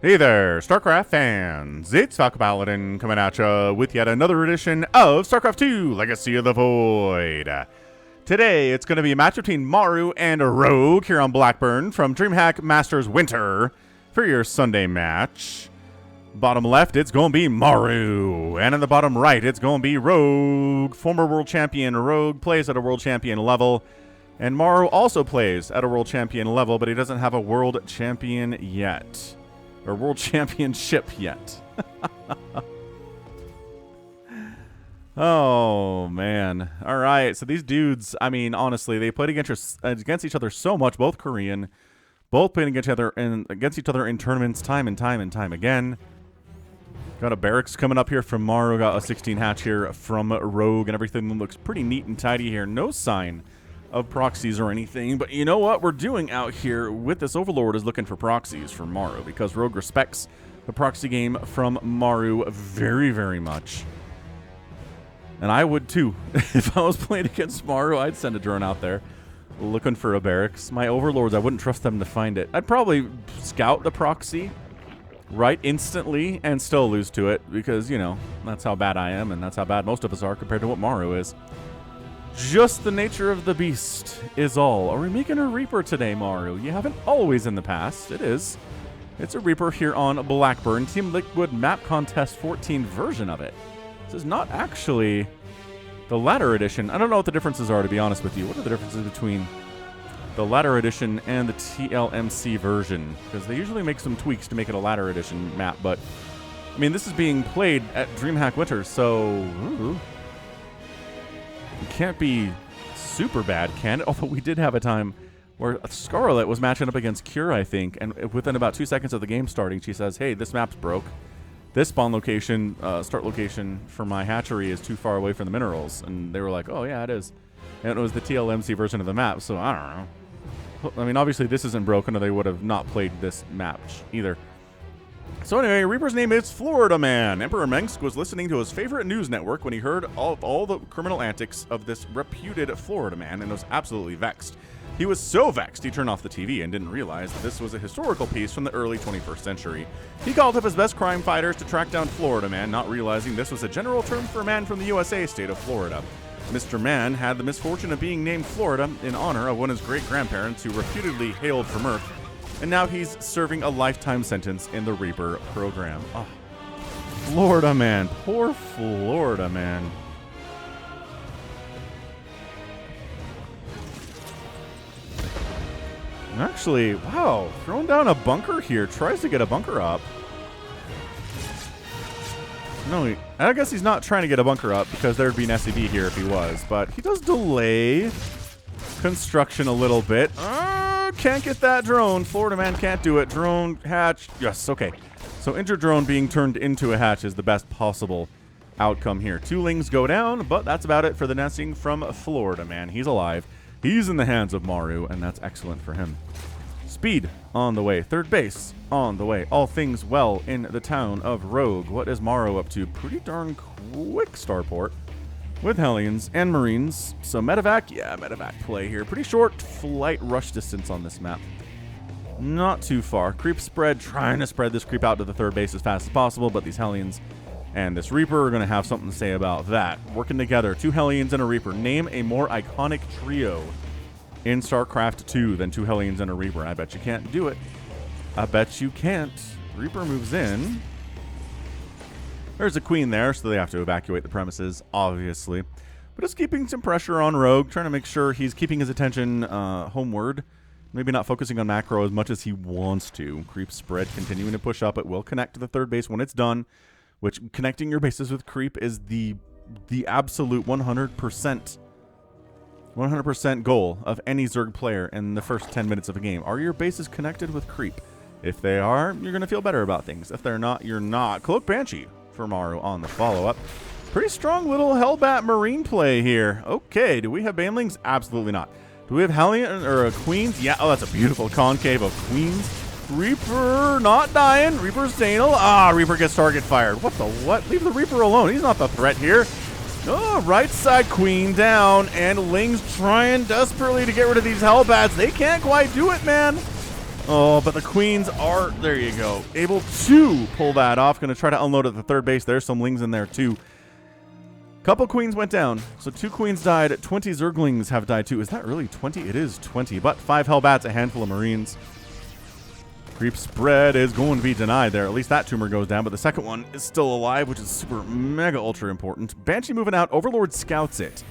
Hey there, StarCraft fans. It's Falcon Paladin coming at you with yet another edition of StarCraft 2 Legacy of the Void. Today, it's going to be a match between Maru and Rogue here on Blackburn from DreamHack Masters Winter for your Sunday match. Bottom left, it's going to be Maru. And in the bottom right, it's going to be Rogue. Former world champion Rogue plays at a world champion level. And Maru also plays at a world champion level, but he doesn't have a world champion yet. Or world championship yet. Oh, man. All right. So these dudes, I mean, honestly, they played against each other so much. Both Korean. Both playing against each other in tournaments time and time again. Got a barracks coming up here from Maru. Got a 16 hatch here from Rogue. And everything looks pretty neat and tidy here. No sign of proxies or anything, but you know what we're doing out here with this Overlord is looking for proxies for Maru, because Rogue respects the proxy game from Maru very, very much. And I would too. If I was playing against Maru, I'd send a drone out there looking for a barracks. My Overlords, I wouldn't trust them to find it. I'd probably scout the proxy right instantly and still lose to it, because, you know, that's how bad I am, and that's how bad most of us are compared to what Maru is. Just the nature of the beast is all. Are we making a Reaper today, Maru? You haven't always in the past. It is. It's a Reaper here on Blackburn. Team Liquid Map Contest 14 version of it. This is not actually the ladder edition. I don't know what the differences are, to be honest with you. What are the differences between the ladder edition and the TLMC version? Because they usually make some tweaks to make it a ladder edition map, but I mean, this is being played at DreamHack Winter, so it can't be super bad, can it? Although we did have a time where Scarlet was matching up against Cure, I think, and within about 2 seconds of the game starting, she says, hey, this map's broke. This spawn location, start location for my hatchery is too far away from the minerals. And they were like, oh, yeah, it is. And it was the TLMC version of the map, so I don't know. I mean, obviously this isn't broken, or they would have not played this match either. So anyway, Reaper's name is Florida Man. Emperor Mengsk was listening to his favorite news network when he heard all the criminal antics of this reputed Florida Man and was absolutely vexed. He was so vexed he turned off the TV and didn't realize that this was a historical piece from the early 21st century. He called up his best crime fighters to track down Florida Man, not realizing this was a general term for a man from the USA state of Florida. Mr. Man had the misfortune of being named Florida in honor of one of his great-grandparents who reputedly hailed from Earth. And now he's serving a lifetime sentence in the Reaper program. Oh, Florida Man. Poor Florida Man. Actually, wow. Throwing down a bunker here. Tries to get a bunker up. No, I guess he's not trying to get a bunker up, because there'd be an SCV here if he was. But he does delay construction a little bit. Can't get that drone. Florida Man can't do it. Drone, hatch. Yes, okay. So injured drone being turned into a hatch is the best possible outcome here. 2 lings go down, but that's about it for the nesting from Florida Man. He's alive. He's in the hands of Maru, and that's excellent for him. Speed on the way. Third base on the way. All things well in the town of Rogue. What is Maru up to? Pretty darn quick starport with Hellions and Marines. So medevac, yeah, medevac play here. Pretty short flight rush distance on this map. Not too far. Creep spread, trying to spread this creep out to the third base as fast as possible, but these Hellions and this Reaper are going to have something to say about that. Working together, 2 Hellions and a Reaper. Name a more iconic trio in StarCraft 2 than 2 Hellions and a Reaper. I bet you can't do it. I bet you can't. Reaper moves in. There's a queen there, so they have to evacuate the premises, obviously. But it's keeping some pressure on Rogue, trying to make sure he's keeping his attention homeward. Maybe not focusing on macro as much as he wants to. Creep spread continuing to push up. It will connect to the third base when it's done, which connecting your bases with creep is the absolute 100% goal of any Zerg player in the first 10 minutes of a game. Are your bases connected with creep? If they are, you're going to feel better about things. If they're not, you're not. Cloak Banshee for Maru on the follow-up. Pretty strong little Hellbat Marine play here. Okay, do we have Banelings? Absolutely not. Do we have Hellion or Queens? Yeah, oh, that's a beautiful concave of Queens. Reaper not dying. Reaper's Zanal. Ah, Reaper gets target fired. What the what? Leave the Reaper alone. He's not the threat here. Oh, right side Queen down, and Ling's trying desperately to get rid of these Hellbats. They can't quite do it, man. Oh, but the queens are, there you go, able to pull that off. Going to try to unload at the third base. There's some lings in there too. Couple queens went down. So 2 queens died. 20 zerglings have died too. Is that really 20? It is 20. But 5 hellbats, a handful of marines. Creep spread is going to be denied there. At least that tumor goes down. But the second one is still alive, which is super mega ultra important. Banshee moving out. Overlord scouts it.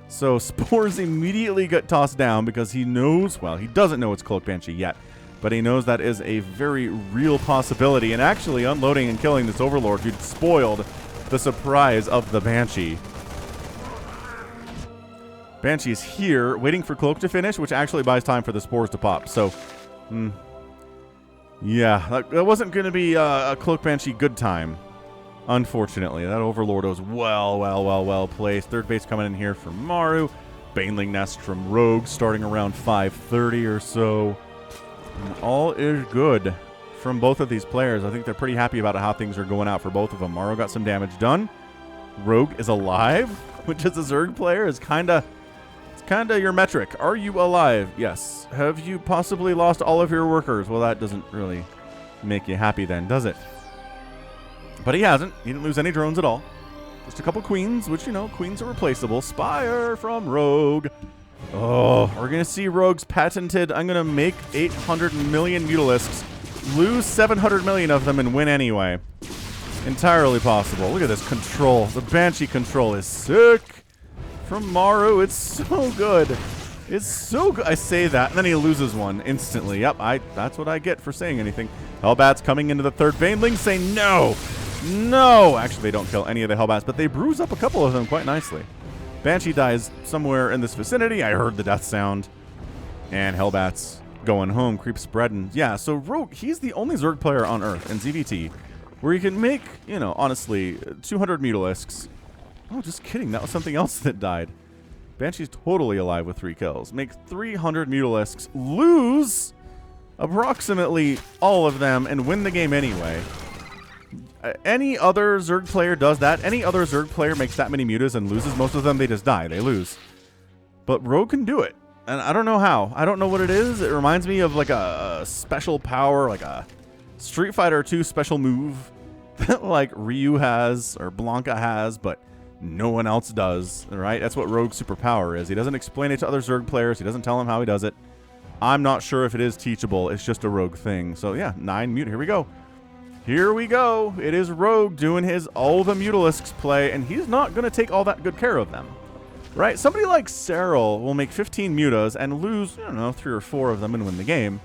So spores immediately get tossed down because he knows, well, he doesn't know it's Cloak Banshee yet. But he knows that is a very real possibility. And actually unloading and killing this Overlord who'd spoiled the surprise of the Banshee. Banshee's here, waiting for Cloak to finish, which actually buys time for the spores to pop. So, yeah, that wasn't going to be a Cloak Banshee good time, unfortunately. That Overlord was well placed. Third base coming in here from Maru. Baneling Nest from Rogue starting around 5:30 or so. And all is good from both of these players. I think they're pretty happy about how things are going out for both of them. Maru got some damage done. Rogue is alive, which as a Zerg player is kind of your metric. Are you alive? Yes. Have you possibly lost all of your workers? Well, that doesn't really make you happy then, does it? But he hasn't. He didn't lose any drones at all. Just a couple queens, which, you know, queens are replaceable. Spire from Rogue. Oh, we're going to see Rogue's patented, I'm going to make 800 million Mutalisks, lose 700 million of them, and win anyway. Entirely possible. Look at this control. The Banshee control is sick. From Maru, it's so good. It's so good. I say that, and then he loses one instantly. Yep, that's what I get for saying anything. Hellbats coming into the third. Banelings say no. No. Actually, they don't kill any of the Hellbats, but they bruise up a couple of them quite nicely. Banshee dies somewhere in this vicinity. I heard the death sound. And Hellbats going home. Creep spreading. Yeah, so Rogue, he's the only Zerg player on Earth in ZVT where you can make, you know, honestly, 200 Mutalisks. Oh, just kidding. That was something else that died. Banshee's totally alive with 3 kills. Make 300 Mutalisks, lose approximately all of them, and win the game anyway. Any other Zerg player does that. Any other Zerg player makes that many mutas and loses most of them, they just die. They lose. But Rogue can do it. And I don't know how. I don't know what it is. It reminds me of like a special power, like a Street Fighter 2 special move that like Ryu has or Blanca has, but no one else does, right? That's what Rogue's superpower is. He doesn't explain it to other Zerg players. He doesn't tell them how he does it. I'm not sure if it is teachable. It's just a Rogue thing. So yeah, 9 mute. Here we go. Here we go. It is Rogue doing his all the Mutalisks play, and he's not going to take all that good care of them, right? Somebody like Cyril will make 15 mutas and lose, I don't know, 3 or 4 of them and win the game.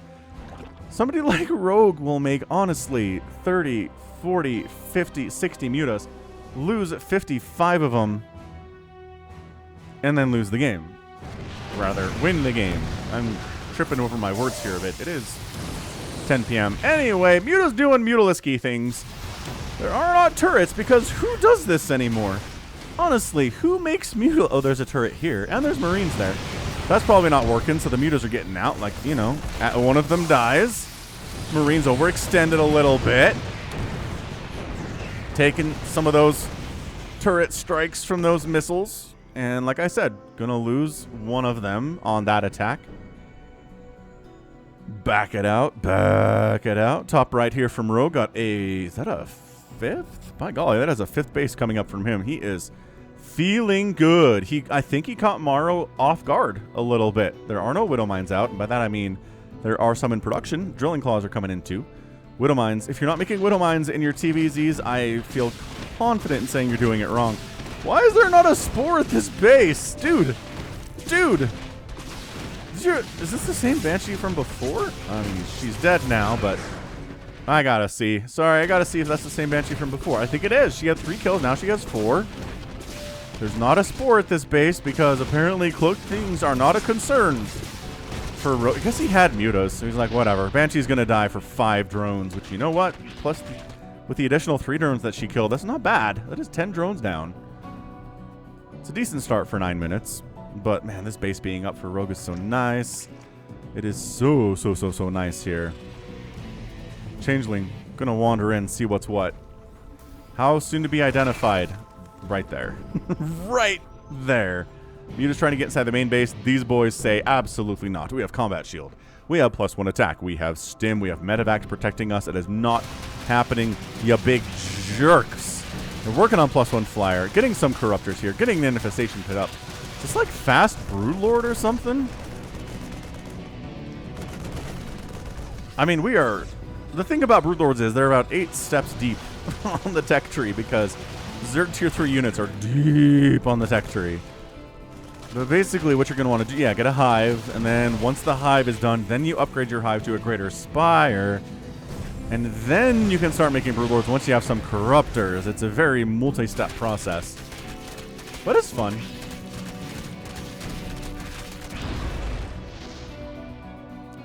Somebody like Rogue will make, honestly, 30, 40, 50, 60 mutas, lose 55 of them, and then lose the game. Rather, win the game. I'm tripping over my words here a bit. It is 10 p.m. Anyway, Muta's doing Mutalisky things. There are not turrets because who does this anymore? Honestly, who makes Muta? Oh, there's a turret here, and there's Marines there. That's probably not working, so the Mutas are getting out. Like, you know, one of them dies. Marines overextended a little bit. Taking some of those turret strikes from those missiles. And like I said, gonna lose one of them on that attack. Back it out. Back it out. Top right here from Rogue got a... Is that a 5th? By golly, that has a 5th base coming up from him. He is feeling good. I think he caught Maru off guard a little bit. There are no Widow Mines out. And by that I mean there are some in production. Drilling Claws are coming in too. Widow Mines. If you're not making Widow Mines in your TVZs, I feel confident in saying you're doing it wrong. Why is there not a spore at this base? Dude. Dude. Is this the same Banshee from before? I mean, she's dead now, but I gotta see. Sorry, I gotta see if that's the same Banshee from before. I think it is. She had 3 kills. Now she has 4. There's not a spore at this base because apparently cloaked things are not a concern for Rogue. I guess he had mutas, so he's like, whatever. Banshee's gonna die for 5 drones, which, you know what? Plus, with the additional 3 drones that she killed, that's not bad. That is 10 drones down. It's a decent start for 9 minutes. But, man, this base being up for Rogue is so nice. It is so nice here. Changeling. Gonna wander in, see what's what. How soon to be identified? Right there. Right there. You're just trying to get inside the main base. These boys say absolutely not. We have combat shield. We have +1 attack. We have stim. We have medevacs protecting us. It is not happening, you big jerks. We're working on +1 flyer, getting some corruptors here, getting the infestation pit up. Is this like fast Broodlord or something? I mean, we are... The thing about Broodlords is they're about 8 steps deep on the tech tree because Zerg tier 3 units are deep on the tech tree. But basically what you're going to want to do, yeah, get a hive, and then once the hive is done, then you upgrade your hive to a greater spire, and then you can start making Broodlords once you have some corruptors. It's a very multi-step process, but it's fun.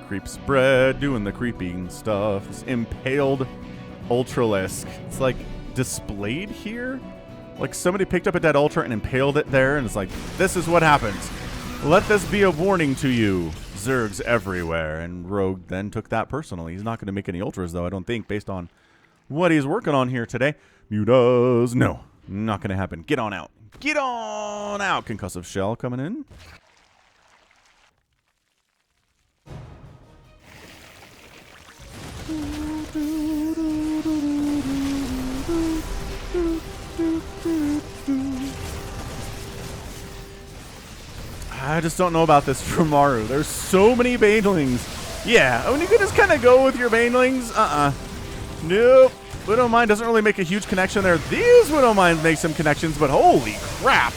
Creep spread, doing the creeping stuff. This impaled Ultralisk. It's like displayed here. Like somebody picked up a dead Ultra and impaled it there, and it's like, this is what happens. Let this be a warning to you, Zergs everywhere. And Rogue then took that personally. He's not going to make any Ultras, though, I don't think, based on what he's working on here today. Mutas, no, not going to happen. Get on out. Get on out. Concussive Shell coming in. I just don't know about this for Maru. There's so many Banelings. Yeah, when you could just kind of go with your Banelings. Nope. Widowmine doesn't really make a huge connection there. These Widowmines make some connections, but holy crap.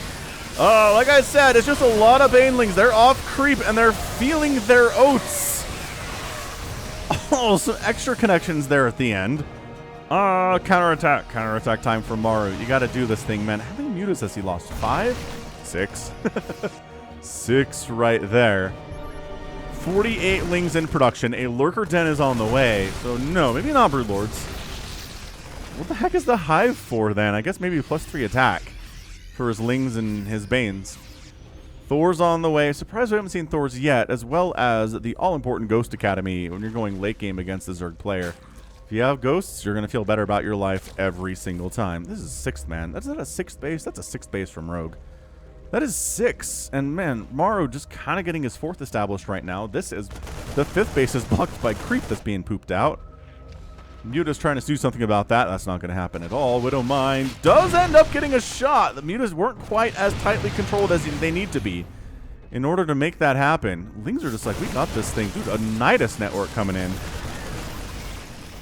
Like I said, it's just a lot of Banelings. They're off creep, and they're feeling their oats. Oh, some extra connections there at the end. Counterattack. Counterattack time for Maru. You got to do this thing, man. How many mutas has he lost? 5? 6? 6 right there. 48 lings in production. A lurker den is on the way. So no, maybe not Broodlords. What the heck is the hive for then? I guess maybe +3 attack for his lings and his banes. Thor's on the way. Surprised we haven't seen Thor's yet, as well as the all-important Ghost Academy when you're going late game against the Zerg player. If you have ghosts, you're going to feel better about your life every single time. This is 6th, man. That's not a 6th base. That's a 6th base from Rogue. That is 6. And, man, Maru just kind of getting his 4th established right now. This is... The 5th base is blocked by creep that's being pooped out. Muta's trying to do something about that. That's not going to happen at all. Widowmine does end up getting a shot. The Mutas weren't quite as tightly controlled as they need to be in order to make that happen. Lings are just like, we got this thing. Dude, a Nidus network coming in.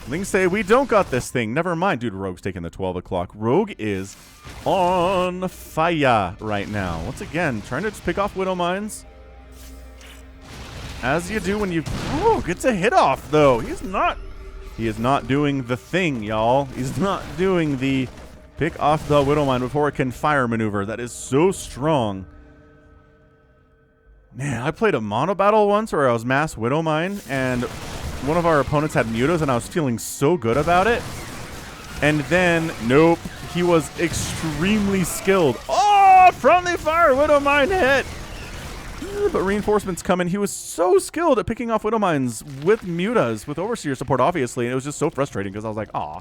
Lings say, we don't got this thing. Never mind. Dude, Rogue's taking the 12 o'clock. Rogue is on fire right now. Once again, trying to just pick off Widowmines. As you do when you... Oh, gets a hit off, though. He is not doing the thing, y'all. He's not doing the pick off the Widowmine before it can fire maneuver. That is so strong. Man, I played a mono battle once where I was mass Widowmine, and one of our opponents had mutas, and I was feeling so good about it. And then, nope, he was extremely skilled. Oh, friendly fire, Widowmine hit. But reinforcements come in. He was so skilled at picking off Widowmines with mutas, with Overseer support, obviously, and it was just so frustrating because I was like, aw,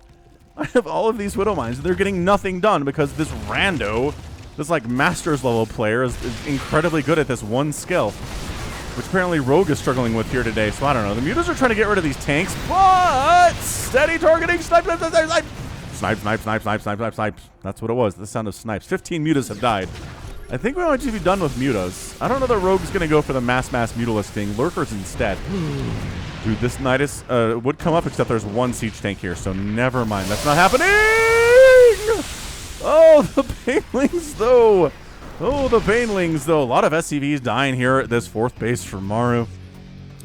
I have all of these Widowmines, and they're getting nothing done because this rando, this like Masters level player is incredibly good at this one skill, which apparently Rogue is struggling with here today, so I don't know. The mutas are trying to get rid of these tanks, but steady targeting, snipe, snipe, snipe, snipe. Snipe, snipe, snipe, snipe, snipe, snipe, snipe. That's what it was, the sound of snipes. 15 mutas have died. I think we might just be done with mutas. I don't know that Rogue's going to go for the mass mutalisk thing. Lurkers instead. Dude, this Nidus would come up, except there's one siege tank here, so never mind. That's not happening! Oh, the Banelings, though. Oh, the Banelings, though. A lot of SCVs dying here at this 4th base for Maru.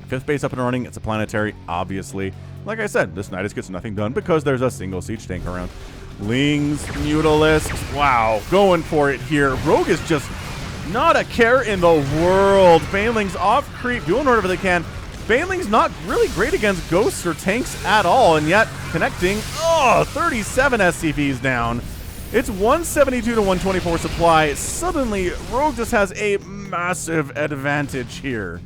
5th base up and running. It's a planetary, obviously. Like I said, this Nidus gets nothing done because there's a single siege tank around. Lings, Mutalisks, wow, going for it here. Rogue is just not a care in the world. Banelings off creep, doing whatever they can. Banelings not really great against ghosts or tanks at all, and yet connecting. Oh, 37 SCVs down. It's 172 to 124 supply. Suddenly, Rogue just has a massive advantage here.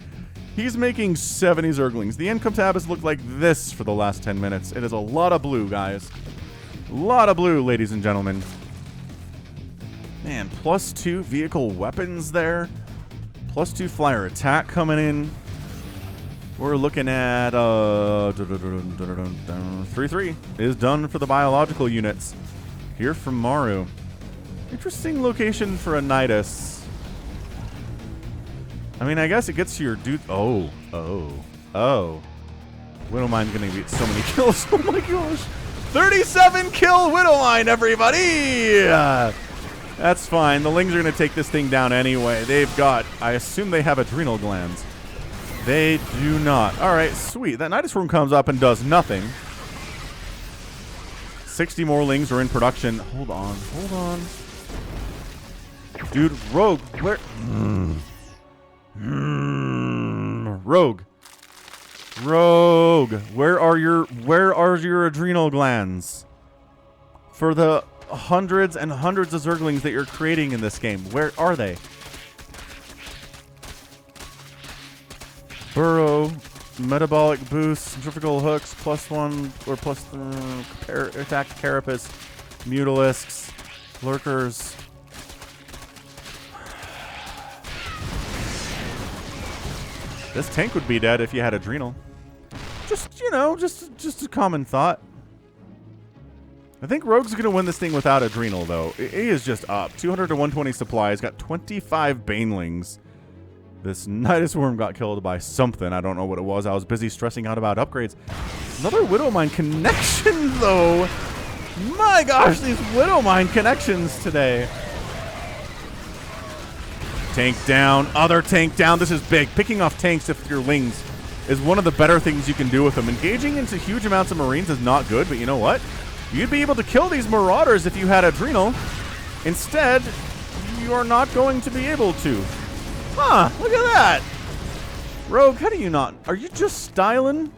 He's making 70 Zerglings. The income tab has looked like this for the last 10 minutes. It is a lot of blue, guys. A lot of blue, ladies and gentlemen. Man, +2 vehicle weapons there. +2 flyer attack coming in. We're looking at 3-3 is done for the biological units. Here from Maru. Interesting location for a Nidus. I mean, I guess it gets to your dude. Oh. Widowmine's gonna get so many kills. Oh my gosh. 37 kill Widowmine, everybody! That's fine. The Lings are gonna take this thing down anyway. They've got, I assume they have adrenal glands. They do not. Alright, sweet. That Nidus Worm comes up and does nothing. 60 more Lings are in production. Hold on. Dude, Rogue, where? Rogue, where are your adrenal glands? For the hundreds and hundreds of Zerglings that you're creating in this game, where are they? Burrow, metabolic boost, centrifugal hooks, +1 or attack carapace, mutalisks, lurkers. This tank would be dead if you had adrenal. Just, you know, just a common thought. I think Rogue's going to win this thing without adrenal, though. He is just up. 200 to 120 supply. He's got 25 Banelings. This Nidus Worm got killed by something. I don't know what it was. I was busy stressing out about upgrades. Another Widowmine connection, though. My gosh, these Widowmine connections today. Tank down. Other tank down. This is big. Picking off tanks if you're Lings is one of the better things you can do with them. Engaging into huge amounts of Marines is not good, but you know what? You'd be able to kill these Marauders if you had adrenal. Instead, you are not going to be able to. Huh, look at that. Rogue, how do you not? Are you just styling?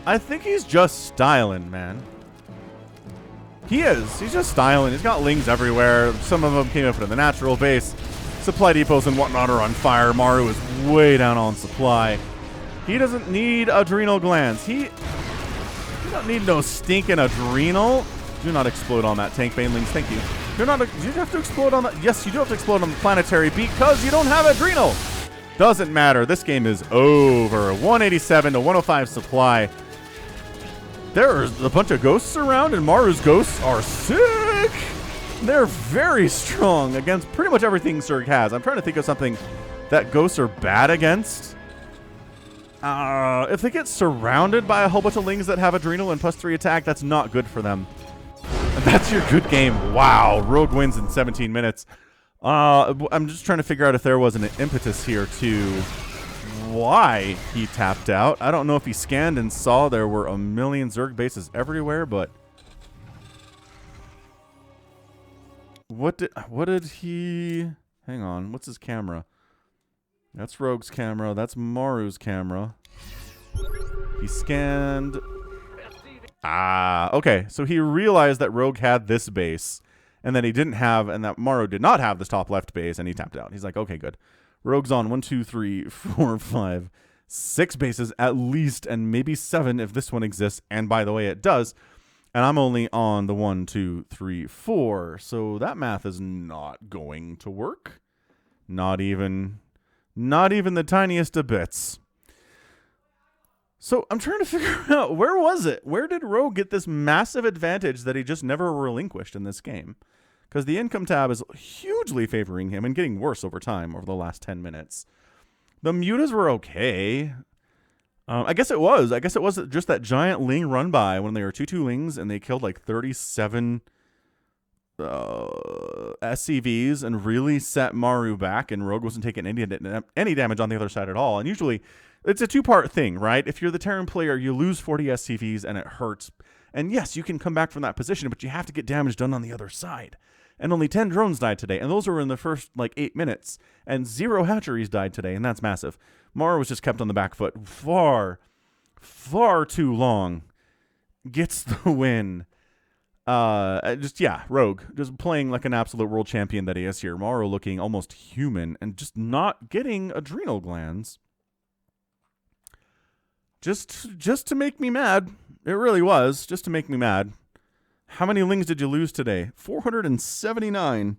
I think he's just styling, man. He is. He's just styling. He's got Lings everywhere. Some of them came up into the natural base. Supply depots and whatnot are on fire. Maru is way down on supply. He doesn't need adrenal glands. He don't need no stinking adrenal. Do not explode on that tank, Banelings. Thank you. Do you have to explode on that? Yes, you do have to explode on the planetary because you don't have adrenal. Doesn't matter. This game is over. 187 to 105 supply. There's a bunch of ghosts around, and Maru's ghosts are sick. They're very strong against pretty much everything Zerg has. I'm trying to think of something that ghosts are bad against. If they get surrounded by a whole bunch of Lings that have adrenal and +3 attack, that's not good for them. And that's your good game. Wow. Rogue wins in 17 minutes. I'm just trying to figure out if there was an impetus here to why he tapped out. I don't know if he scanned and saw there were a million Zerg bases everywhere, but what did he... Hang on. What's his camera? That's Rogue's camera. That's Maru's camera. He scanned... okay. So he realized that Rogue had this base, and that he didn't have, and that Maru did not have this top left base, and he tapped out. He's like, okay, good. Rogue's on 1, 2, 3, 4, 5, 6 bases at least, and maybe 7 if this one exists. And by the way, it does. And I'm only on the 1, 2, 3, 4. So that math is not going to work. Not even the tiniest of bits. So I'm trying to figure out, where was it? Where did Rogue get this massive advantage that he just never relinquished in this game? Because the income tab is hugely favoring him and getting worse over time over the last 10 minutes. The mutas were okay. I guess it was. I guess it was just that giant Ling run by when they were 2-2 Lings and they killed like 37 SCVs and really set Maru back, and Rogue wasn't taking any damage on the other side at all. And usually it's a two-part thing, right? If you're the Terran player, you lose 40 SCVs and it hurts. And yes, you can come back from that position, but you have to get damage done on the other side. And only 10 drones died today, and those were in the first, 8 minutes. And 0 hatcheries died today, and that's massive. Maru was just kept on the back foot far, far too long. Gets the win. Rogue. Just playing like an absolute world champion that he is here. Maru looking almost human, and just not getting adrenal glands. Just to make me mad. It really was, just to make me mad. How many Lings did you lose today? 479.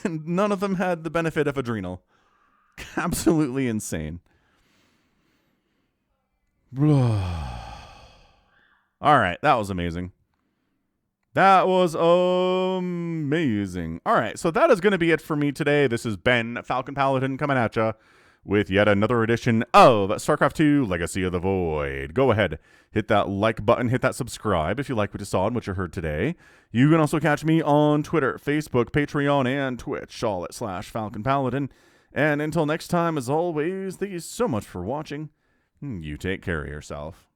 And none of them had the benefit of adrenal. Absolutely insane. All right, that was amazing. That was amazing. All right, so that is going to be it for me today. This is Ben, Falcon Paladin, coming at you with yet another edition of StarCraft 2 Legacy of the Void. Go ahead, hit that like button, hit that subscribe if you like what you saw and what you heard today. You can also catch me on Twitter, Facebook, Patreon, and Twitch, all at /Falcon Paladin. And until next time, as always, thank you so much for watching. You take care of yourself.